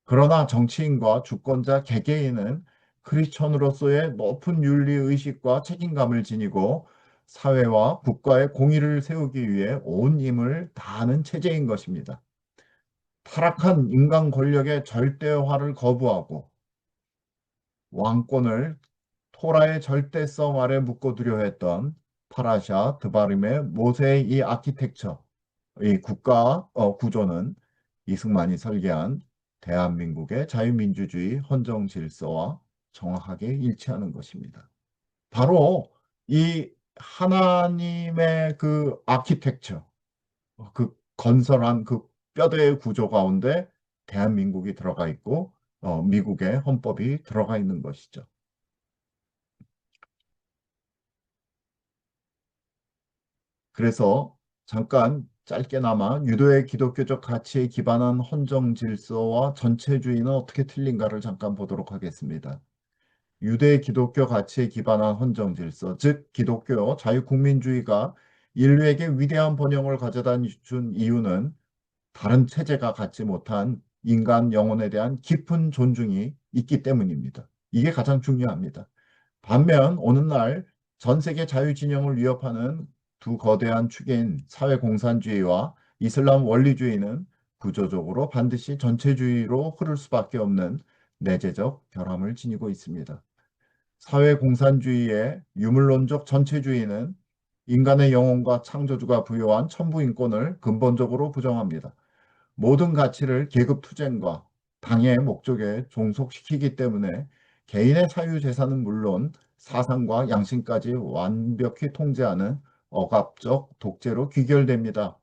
그러나 정치인과 주권자 개개인은 크리스천으로서의 높은 윤리 의식과 책임감을 지니고 사회와 국가의 공의를 세우기 위해 온 힘을 다하는 체제인 것입니다. 타락한 인간 권력의 절대화를 거부하고 왕권을 토라의 절대성 아래 묶어두려 했던 파라샤 드바림의 모세의 이 아키텍처, 이 국가 구조는 이승만이 설계한 대한민국의 자유민주주의 헌정 질서와 정확하게 일치하는 것입니다. 바로 이 하나님의 그 아키텍처, 그 건설한 그 뼈대의 구조 가운데 대한민국이 들어가 있고 미국의 헌법이 들어가 있는 것이죠. 그래서 잠깐 짧게나마 유도의 기독교적 가치에 기반한 헌정 질서와 전체주의는 어떻게 틀린가를 잠깐 보도록 하겠습니다. 유대 기독교 가치에 기반한 헌정 질서, 즉 기독교 자유국민주의가 인류에게 위대한 번영을 가져다 준 이유는 다른 체제가 갖지 못한 인간 영혼에 대한 깊은 존중이 있기 때문입니다. 이게 가장 중요합니다. 반면 오늘날 전 세계 자유진영을 위협하는 두 거대한 축인 사회공산주의와 이슬람 원리주의는 구조적으로 반드시 전체주의로 흐를 수밖에 없는 내재적 결함을 지니고 있습니다. 사회공산주의의 유물론적 전체주의는 인간의 영혼과 창조주가 부여한 천부인권을 근본적으로 부정합니다. 모든 가치를 계급투쟁과 당의 목적에 종속시키기 때문에 개인의 사유재산은 물론 사상과 양심까지 완벽히 통제하는 억압적 독재로 귀결됩니다.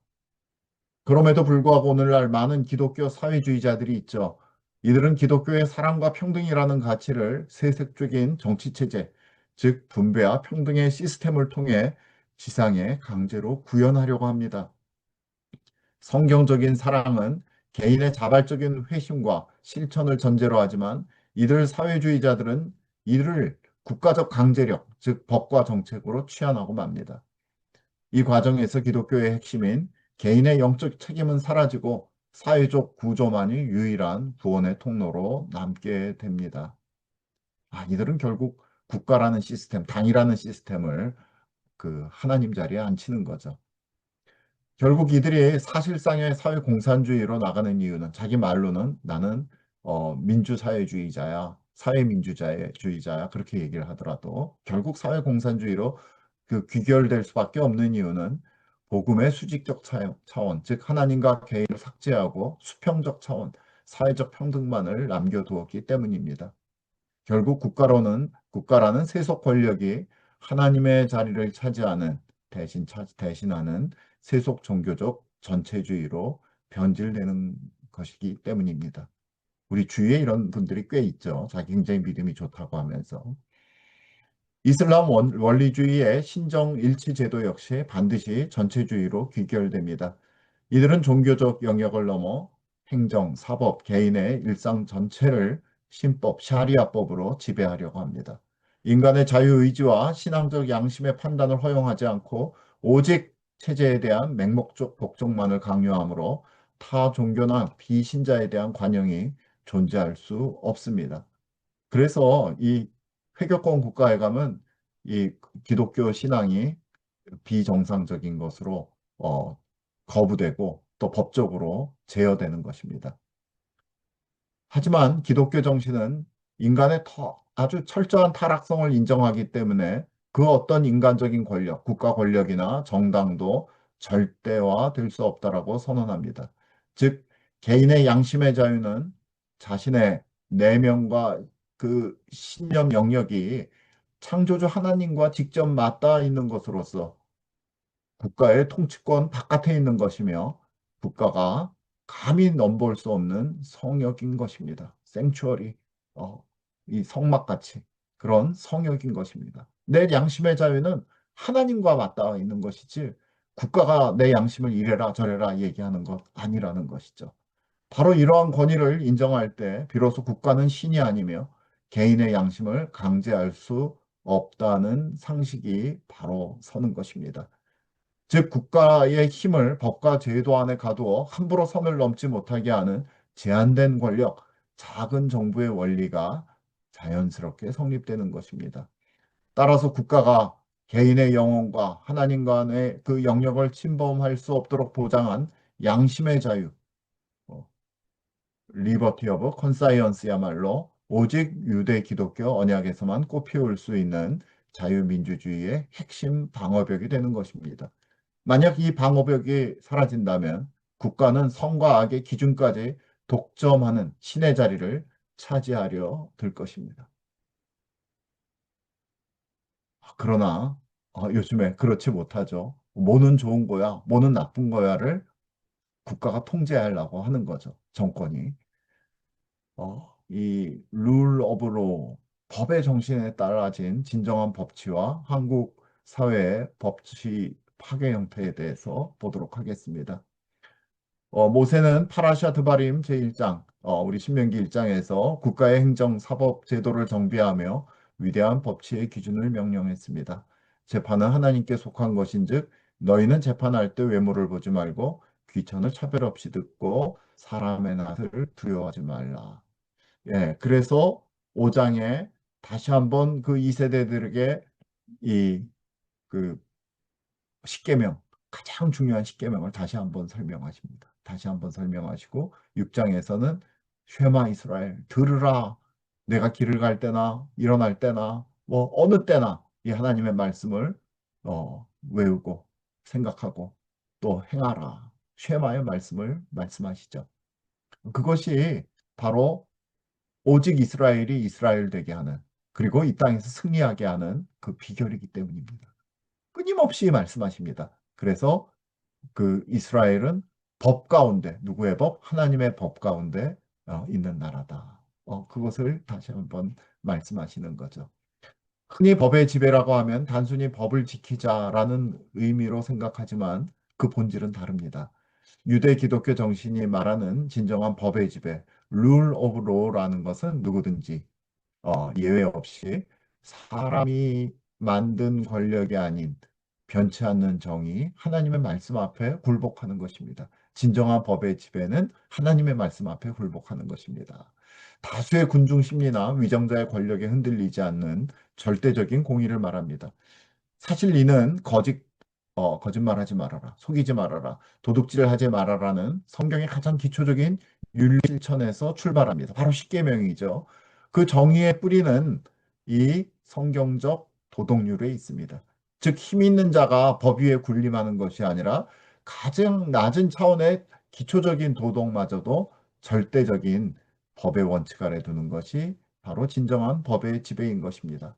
그럼에도 불구하고 오늘날 많은 기독교 사회주의자들이 있죠. 이들은 기독교의 사랑과 평등이라는 가치를 세속적인 정치체제, 즉 분배와 평등의 시스템을 통해 지상에 강제로 구현하려고 합니다. 성경적인 사랑은 개인의 자발적인 회심과 실천을 전제로 하지만 이들 사회주의자들은 이를 국가적 강제력, 즉 법과 정책으로 취한하고 맙니다. 이 과정에서 기독교의 핵심인 개인의 영적 책임은 사라지고 사회적 구조만이 유일한 구원의 통로로 남게 됩니다. 이들은 결국 국가라는 시스템, 당이라는 시스템을 그 하나님 자리에 앉히는 거죠. 결국 이들이 사실상의 사회공산주의로 나가는 이유는 자기 말로는 나는 민주사회주의자야, 사회민주주의자야 그렇게 얘기를 하더라도 결국 사회공산주의로 그 귀결될 수밖에 없는 이유는 복음의 수직적 차원, 즉 하나님과 개인을 삭제하고 수평적 차원, 사회적 평등만을 남겨두었기 때문입니다. 결국 국가라는 세속 권력이 하나님의 자리를 차지하는 대신하는 세속 종교적 전체주의로 변질되는 것이기 때문입니다. 우리 주위에 이런 분들이 꽤 있죠. 자기 굉장히 믿음이 좋다고 하면서. 이슬람 원리주의의 신정 일치 제도 역시 반드시 전체주의로 귀결됩니다. 이들은 종교적 영역을 넘어 행정, 사법, 개인의 일상 전체를 신법, 샤리아법으로 지배하려고 합니다. 인간의 자유의지와 신앙적 양심의 판단을 허용하지 않고 오직 체제에 대한 맹목적 복종만을 강요하므로 타 종교나 비신자에 대한 관용이 존재할 수 없습니다. 그래서 이 회교권 국가에 가면 이 기독교 신앙이 비정상적인 것으로 거부되고 또 법적으로 제어되는 것입니다. 하지만 기독교 정신은 인간의 아주 철저한 타락성을 인정하기 때문에 그 어떤 인간적인 권력, 국가 권력이나 정당도 절대화될 수 없다라고 선언합니다. 즉, 개인의 양심의 자유는 자신의 내면과 그 신념 영역이 창조주 하나님과 직접 맞닿아 있는 것으로서 국가의 통치권 바깥에 있는 것이며 국가가 감히 넘볼 수 없는 성역인 것입니다. 생추어리, 이 성막같이 그런 성역인 것입니다. 내 양심의 자유는 하나님과 맞닿아 있는 것이지 국가가 내 양심을 이래라 저래라 얘기하는 것 아니라는 것이죠. 바로 이러한 권위를 인정할 때 비로소 국가는 신이 아니며 개인의 양심을 강제할 수 없다는 상식이 바로 서는 것입니다. 즉 국가의 힘을 법과 제도 안에 가두어 함부로 선을 넘지 못하게 하는 제한된 권력, 작은 정부의 원리가 자연스럽게 성립되는 것입니다. 따라서 국가가 개인의 영혼과 하나님 간의 그 영역을 침범할 수 없도록 보장한 양심의 자유, 리버티 오브 컨사이언스야말로 오직 유대 기독교 언약에서만 꽃피울 수 있는 자유민주주의의 핵심 방어벽이 되는 것입니다. 만약 이 방어벽이 사라진다면 국가는 선과 악의 기준까지 독점하는 신의 자리를 차지하려 들 것입니다. 그러나 요즘에 그렇지 못하죠. 뭐는 좋은 거야, 뭐는 나쁜 거야를 국가가 통제하려고 하는 거죠. 정권이. 이 룰 오브 로, 법의 정신에 따라진 진정한 법치와 한국 사회의 법치 파괴 형태에 대해서 보도록 하겠습니다. 모세는 파라샤 드바림 제1장, 우리 신명기 1장에서 국가의 행정 사법 제도를 정비하며 위대한 법치의 기준을 명령했습니다. 재판은 하나님께 속한 것인즉 너희는 재판할 때 외모를 보지 말고 귀천을 차별 없이 듣고 사람의 낯을 두려워하지 말라. 예, 그래서 5장에 다시 한번 그 2세대들에게 이그 십계명, 가장 중요한 십계명을 다시 한번 설명하십니다. 다시 한번 설명하시고 6장에서는 쉐마 이스라엘 들으라. 내가 길을 갈 때나 일어날 때나 뭐 어느 때나 이 하나님의 말씀을 외우고 생각하고 또 행하라. 쉐마의 말씀을 말씀하시죠. 그것이 바로 오직 이스라엘이 이스라엘 되게 하는, 그리고 이 땅에서 승리하게 하는 그 비결이기 때문입니다. 끊임없이 말씀하십니다. 그래서 그 이스라엘은 법 가운데, 누구의 법? 하나님의 법 가운데 있는 나라다. 그것을 다시 한번 말씀하시는 거죠. 흔히 법의 지배라고 하면 단순히 법을 지키자라는 의미로 생각하지만 그 본질은 다릅니다. 유대 기독교 정신이 말하는 진정한 법의 지배, 룰 오브 로라는 것은 누구든지 예외 없이 사람이 만든 권력이 아닌 변치 않는 정의, 하나님의 말씀 앞에 굴복하는 것입니다. 진정한 법의 지배는 하나님의 말씀 앞에 굴복하는 것입니다. 다수의 군중 심리나 위정자의 권력에 흔들리지 않는 절대적인 공의를 말합니다. 사실 이는 거짓말하지 말아라, 속이지 말아라, 도둑질을 하지 말아라는 성경의 가장 기초적인 윤리 실천에서 출발합니다. 바로 십계명이죠. 그 정의의 뿌리는 이 성경적 도덕률에 있습니다. 즉, 힘 있는 자가 법 위에 군림하는 것이 아니라 가장 낮은 차원의 기초적인 도덕마저도 절대적인 법의 원칙 아래 두는 것이 바로 진정한 법의 지배인 것입니다.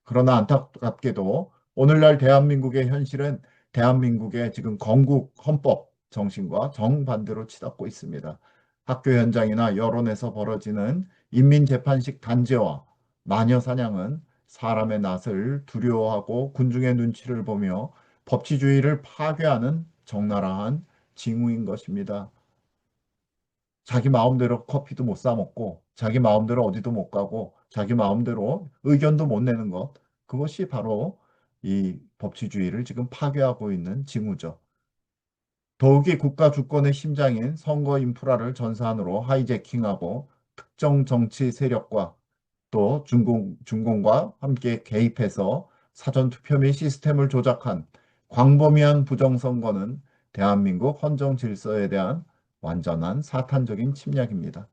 그러나 안타깝게도 오늘날 대한민국의 현실은 대한민국의 지금 건국 헌법 정신과 정반대로 치닫고 있습니다. 학교 현장이나 여론에서 벌어지는 인민재판식 단죄와 마녀 사냥은 사람의 낯을 두려워하고 군중의 눈치를 보며 법치주의를 파괴하는 적나라한 징후인 것입니다. 자기 마음대로 커피도 못 사 먹고, 자기 마음대로 어디도 못 가고, 자기 마음대로 의견도 못 내는 것, 그것이 바로 이 법치주의를 지금 파괴하고 있는 징후죠. 더욱이 국가 주권의 심장인 선거 인프라를 전산으로 하이제킹하고 특정 정치 세력과 또 중공과 함께 개입해서 사전투표 및 시스템을 조작한 광범위한 부정선거는 대한민국 헌정 질서에 대한 완전한 사탄적인 침략입니다.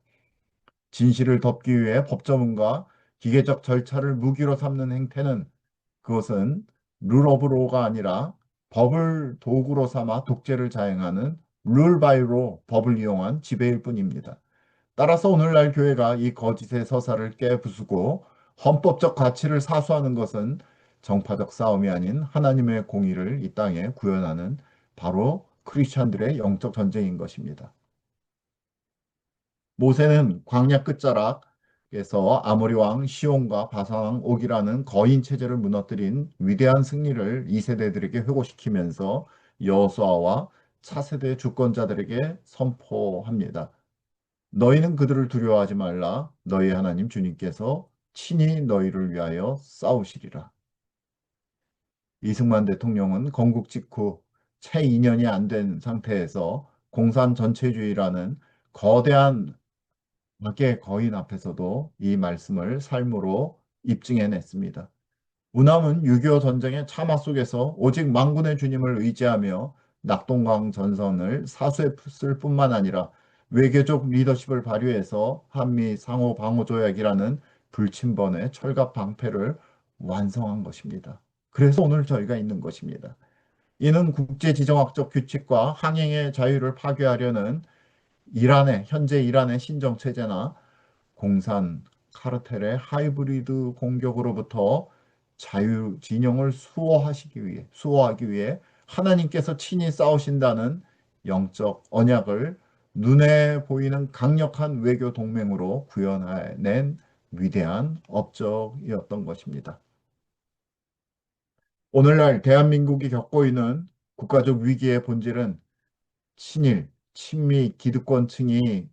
진실을 덮기 위해 법조문과 기계적 절차를 무기로 삼는 행태는 그것은 룰 오브 로가 아니라 법을 도구로 삼아 독재를 자행하는 룰 바이 로, 법을 이용한 지배일 뿐입니다. 따라서 오늘날 교회가 이 거짓의 서사를 깨부수고 헌법적 가치를 사수하는 것은 정파적 싸움이 아닌 하나님의 공의를 이 땅에 구현하는 바로 크리스찬들의 영적 전쟁인 것입니다. 모세는 광야 끝자락에서 아모리 왕 시온과 바산 왕 옥이라는 거인 체제를 무너뜨린 위대한 승리를 2세대들에게 회고시키면서 여호수아와 차세대 주권자들에게 선포합니다. 너희는 그들을 두려워하지 말라. 너희 하나님 주님께서 친히 너희를 위하여 싸우시리라. 이승만 대통령은 건국 직후 채 2년이 안 된 상태에서 공산 전체주의라는 거대한 악의 거인 앞에서도 이 말씀을 삶으로 입증해냈습니다. 우남은 6.25 전쟁의 참화 속에서 오직 만군의 주님을 의지하며 낙동강 전선을 사수했을 뿐만 아니라 외교적 리더십을 발휘해서 한미 상호 방호 조약이라는 불침번의 철갑 방패를 완성한 것입니다. 그래서 오늘 저희가 있는 것입니다. 이는 국제지정학적 규칙과 항행의 자유를 파괴하려는 현재 이란의 신정체제나 공산 카르텔의 하이브리드 공격으로부터 자유 진영을 수호하기 위해 하나님께서 친히 싸우신다는 영적 언약을 눈에 보이는 강력한 외교 동맹으로 구현해낸 위대한 업적이었던 것입니다. 오늘날 대한민국이 겪고 있는 국가적 위기의 본질은 친일, 친미 기득권층이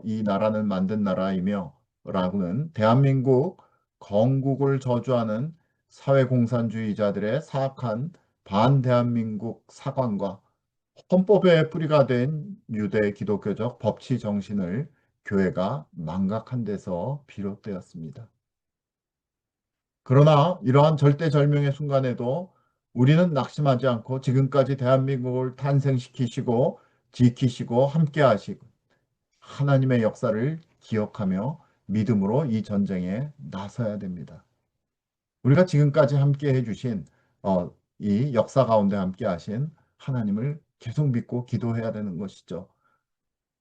이 나라는 만든 나라이며 라고는 대한민국 건국을 저주하는 사회공산주의자들의 사악한 반대한민국 사관과 헌법의 뿌리가 된 유대 기독교적 법치 정신을 교회가 망각한 데서 비롯되었습니다. 그러나 이러한 절대절명의 순간에도 우리는 낙심하지 않고 지금까지 대한민국을 탄생시키시고 지키시고 함께하시고 하나님의 역사를 기억하며 믿음으로 이 전쟁에 나서야 됩니다. 우리가 지금까지 함께 해주신 이 역사 가운데 함께 하신 하나님을 계속 믿고 기도해야 되는 것이죠.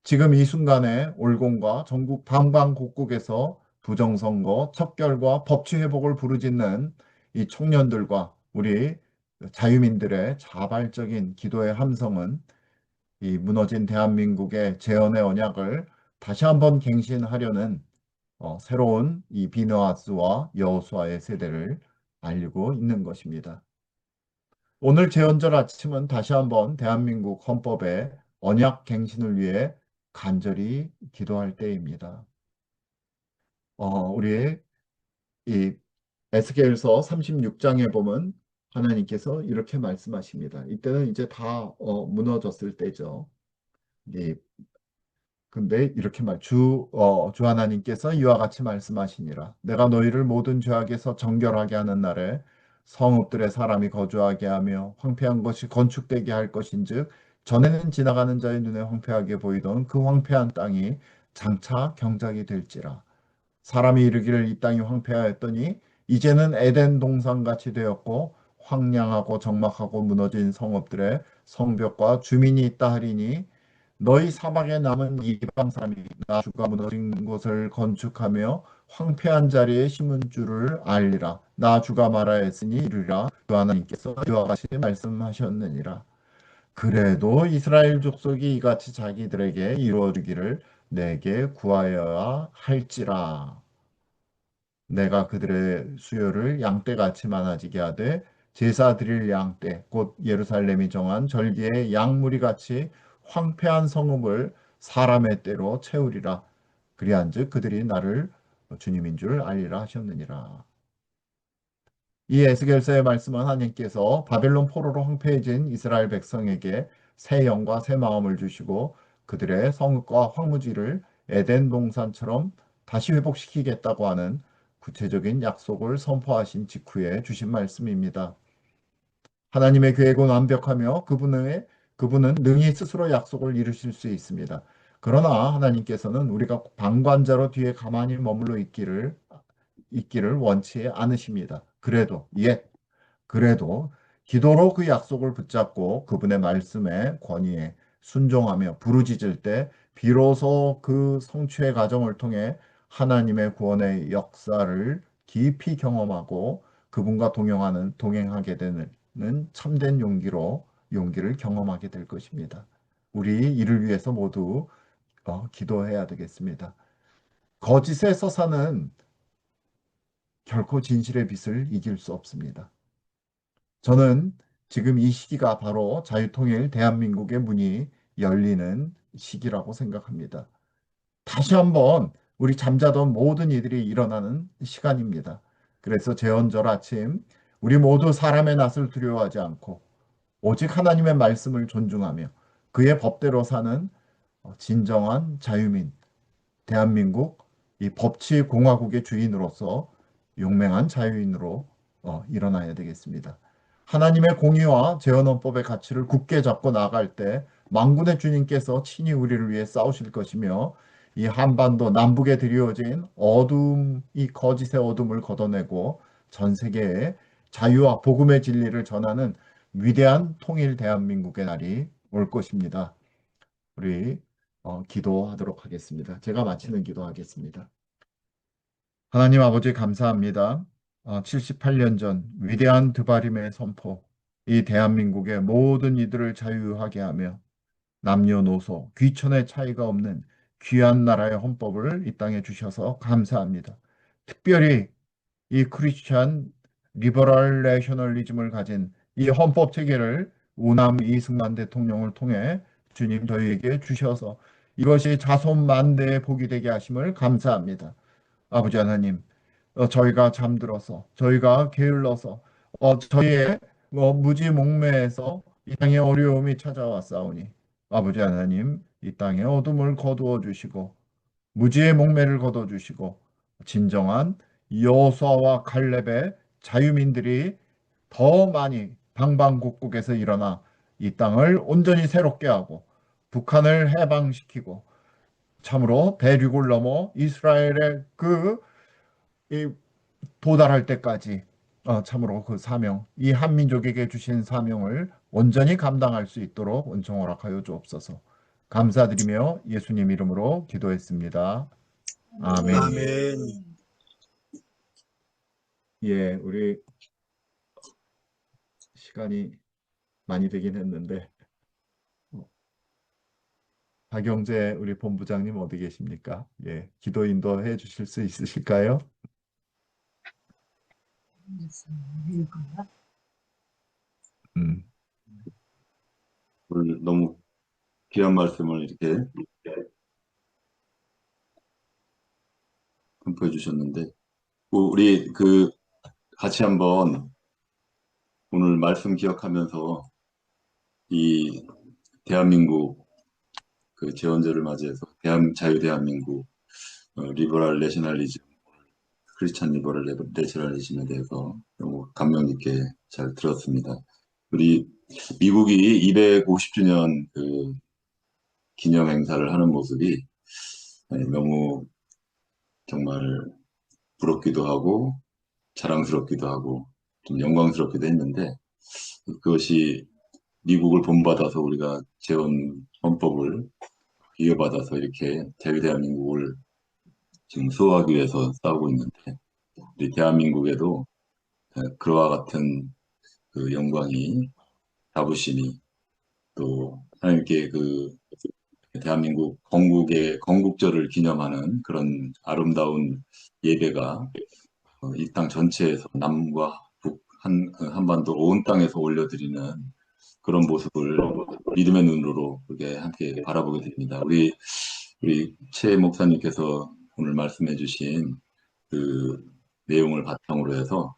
지금 이 순간에 올공과 전국 방방곡곡에서 부정선거, 척결과 법치 회복을 부르짖는 이 청년들과 우리 자유민들의 자발적인 기도의 함성은 이 무너진 대한민국의 재헌의 언약을 다시 한번 갱신하려는 새로운 이 비느하스와 여호수아의 세대를 알리고 있는 것입니다. 오늘 제헌절 아침은 다시 한번 대한민국 헌법의 언약 갱신을 위해 간절히 기도할 때입니다. 우리 이 에스겔서 36장에 보면 하나님께서 이렇게 말씀하십니다. 이때는 이제 다 무너졌을 때죠. 근데 이렇게 주 하나님께서 이와 같이 말씀하시니라. 내가 너희를 모든 죄악에서 정결하게 하는 날에 성읍들의 사람이 거주하게 하며 황폐한 것이 건축되게 할 것인즉 전에는 지나가는 자의 눈에 황폐하게 보이던 그 황폐한 땅이 장차 경작이 될지라. 사람이 이르기를 이 땅이 황폐하였더니 이제는 에덴 동산같이 되었고 황량하고 적막하고 무너진 성읍들의 성벽과 주민이 있다 하리니 너희 사막에 남은 이방 사람이 나 주가 무너진 곳을 건축하며 황폐한 자리에 심은 줄을 알리라. 나 주가 말하였으니 이르리라. 주 하나님께서 이와 같이 말씀하셨느니라. 그래도 이스라엘 족속이 이같이 자기들에게 이루어지기를 내게 구하여야 할지라. 내가 그들의 수요를 양떼같이 많아지게 하되 제사 드릴 양떼 곧 예루살렘이 정한 절기의 양무리같이 황폐한 성읍을 사람의 때로 채우리라. 그리한즉 그들이 나를 주님인 줄 알리라 하셨느니라. 이 에스겔서의 말씀은 하나님께서 바벨론 포로로 황폐해진 이스라엘 백성에게 새 영과 새 마음을 주시고 그들의 성읍과 황무지를 에덴 동산처럼 다시 회복시키겠다고 하는 구체적인 약속을 선포하신 직후에 주신 말씀입니다. 하나님의 계획은 완벽하며 그분은 능히 스스로 약속을 이루실 수 있습니다. 그러나 하나님께서는 우리가 방관자로 뒤에 가만히 머물러 있기를 원치 않으십니다. 그래도 기도로 그 약속을 붙잡고 그분의 말씀에 권위에 순종하며 부르짖을 때 비로소 그 성취의 과정을 통해 하나님의 구원의 역사를 깊이 경험하고 그분과 동행하게 되는 참된 용기를 경험하게 될 것입니다. 우리 이를 위해서 모두 기도해야 되겠습니다. 거짓에서 사는 결코 진실의 빛을 이길 수 없습니다. 저는 지금 이 시기가 바로 자유통일 대한민국의 문이 열리는 시기라고 생각합니다. 다시 한번 우리 잠자던 모든 이들이 일어나는 시간입니다. 그래서 제헌절 아침 우리 모두 사람의 낯을 두려워하지 않고 오직 하나님의 말씀을 존중하며 그의 법대로 사는 진정한 자유민, 대한민국 이 법치공화국의 주인으로서 용맹한 자유인으로 일어나야 되겠습니다. 하나님의 공의와 제헌헌법의 가치를 굳게 잡고 나갈 때 만군의 주님께서 친히 우리를 위해 싸우실 것이며 이 한반도 남북에 드리워진 이 거짓의 어둠을 걷어내고 전 세계에 자유와 복음의 진리를 전하는 위대한 통일 대한민국의 날이 올 것입니다. 우리 기도하도록 하겠습니다. 제가 마치는 기도하겠습니다. 하나님 아버지 감사합니다. 78년 전 위대한 드바림의 선포, 이 대한민국의 모든 이들을 자유하게 하며 남녀노소, 귀천의 차이가 없는 귀한 나라의 헌법을 이 땅에 주셔서 감사합니다. 특별히 이 크리스찬 리버럴 내셔널리즘을 가진 이 헌법 체계를 우남 이승만 대통령을 통해 주님 저희에게 주셔서 이것이 자손 만대의 복이 되게 하심을 감사합니다. 아버지 하나님, 저희가 잠들어서 저희가 게을러서 저희의 무지몽매에서 이 땅에 어려움이 찾아왔사오니 아버지 하나님 이 땅에 어둠을 거두어 주시고 무지의 목매를 거둬주시고 진정한 여호수아와 갈렙의 자유민들이 더 많이 방방곡곡에서 일어나 이 땅을 온전히 새롭게 하고 북한을 해방시키고 참으로 대륙을 넘어 이스라엘의 이 도달할 때까지 참으로 그 사명, 이 한민족에게 주신 사명을 온전히 감당할 수 있도록 은총 허락하여 주옵소서. 감사드리며 예수님 이름으로 기도했습니다. 아멘. 아멘. 예, 우리 시간이 많이 되긴 했는데 박영재 우리 본부장님 어디 계십니까? 예, 기도 인도해 주실 수 있으실까요? 음, 오늘 너무 귀한 말씀을 이렇게 선포해 주셨는데, 우리 같이 한번 오늘 말씀 기억하면서 이 대한민국 제헌절을 맞이해서 자유대한민국 리버럴 내셔널리즘, 크리스찬 리버럴 내셔널리즘에 대해서 너무 감명 깊게 잘 들었습니다. 우리 미국이 250주년 기념 행사를 하는 모습이 너무 정말 부럽기도 하고 자랑스럽기도 하고 좀 영광스럽기도 했는데, 그것이 미국을 본받아서 우리가 재헌 헌법을 이어받아서 이렇게 자유대한민국을 지금 수호하기 위해서 싸우고 있는데, 우리 대한민국에도 그와 같은 영광이, 자부심이, 또 하나님께 대한민국 건국의 건국절을 기념하는 그런 아름다운 예배가 이 땅 전체에서 남과 북, 한반도 온 땅에서 올려드리는 그런 모습을 믿음의 눈으로 그렇게 함께 바라보게 됩니다. 우리 최 목사님께서 오늘 말씀해 주신 그 내용을 바탕으로 해서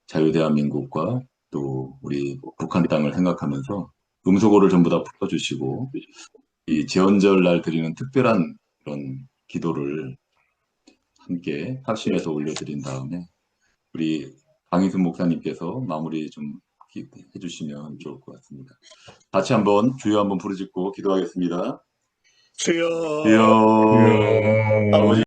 자유대한민국과 또 우리 북한 땅을 생각하면서 음소거를 전부 다 풀어주시고 이 제헌절 날 드리는 특별한 그런 기도를 함께 합심해서 올려드린 다음에 우리 강희순 목사님께서 마무리 좀 해주시면 좋을 것 같습니다. 같이 한번 주여 한번 부르짖고 기도하겠습니다. 주여 주여 아버지